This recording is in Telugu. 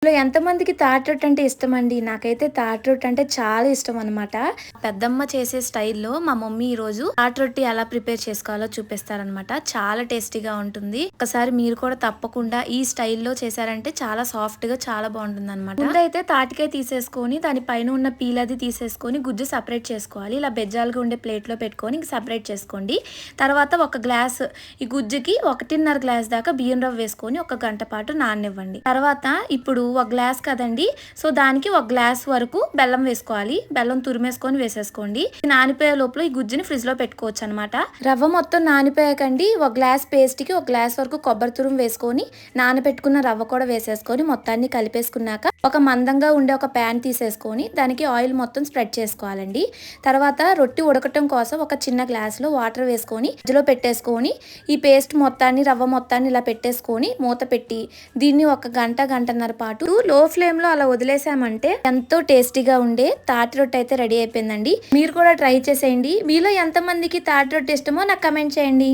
ఇందులో ఎంతమందికి తాటి రొట్టె అంటే ఇష్టమండి? నాకైతే తాటి రొట్టె అంటే చాలా ఇష్టం అనమాట. పెద్దమ్మ చేసే స్టైల్‌లో మా మమ్మీ ఈరోజు తాటి రొట్టె ఎలా ప్రిపేర్ చేసుకోవాలో చూపిస్తారనమాట. చాలా టేస్టీగా ఉంటుంది. ఒకసారి మీరు కూడా తప్పకుండా ఈ స్టైల్‌లో చేశారంటే చాలా సాఫ్ట్‌గా చాలా బావుంటుందనమాట. ముందైతే తాటికాయ తీసేసుకొని దాని పైన ఉన్న పీల్ అది తీసేసుకొని గుజ్జు సెపరేట్ చేసుకోవాలి. ఇలా బెజ్జాలుగా ఉండే ప్లేట్‌లో పెట్టుకొని సెపరేట్ చేసుకోండి. తర్వాత ఒక గ్లాస్ ఈ గుజ్జుకి 1.5 గ్లాస్ దాకా బియ్యం రవ్వ వేసుకొని ఒక గంట పాటు నాననివ్వండి. తర్వాత ఇప్పుడు ఒక గ్లాస్ కదండి, సో దానికి ఒక గ్లాస్ వరకు బెల్లం వేసుకోవాలి. బెల్లం తురిమేసుకొని వేసేసుకోండి. నానిపోయే లోపల ఈ గుజ్జుని ఫ్రిడ్జ్ లో పెట్టుకోవచ్చు అనమాట. రవ్వ మొత్తం నానిపోయాకండి ఒక గ్లాస్ పేస్ట్ కి ఒక గ్లాస్ వరకు కొబ్బరి తురుము వేసుకొని నానబెట్టుకున్న రవ్వ కూడా వేసేసుకొని మొత్తాన్ని కలిపేసుకున్నాక ఒక మందంగా ఉండే ఒక ప్యాన్ తీసేసుకొని దానికి ఆయిల్ మొత్తం స్ప్రెడ్ చేసుకోవాలండి. తర్వాత రొట్టి ఉడకటం కోసం ఒక చిన్న గ్లాస్ లో వాటర్ వేసుకొని ఫ్రిడ్జ్లో పెట్టేసుకొని ఈ పేస్ట్ మొత్తాన్ని రవ్వ మొత్తాన్ని ఇలా పెట్టేసుకొని మూత పెట్టి దీన్ని ఒక గంటన్నర పాటు లో ఫ్లేమ్ లో అలా వదిలేసామంటే ఎంతో టేస్టీగా ఉండే తాటి రొట్టె అయితే రెడీ అయిపోయిందండి. మీరు కూడా ట్రై చేసేయండి. మీలో ఎంతమందికి తాటి రొట్టె ఇష్టమో నాకు కమెంట్ చేయండి.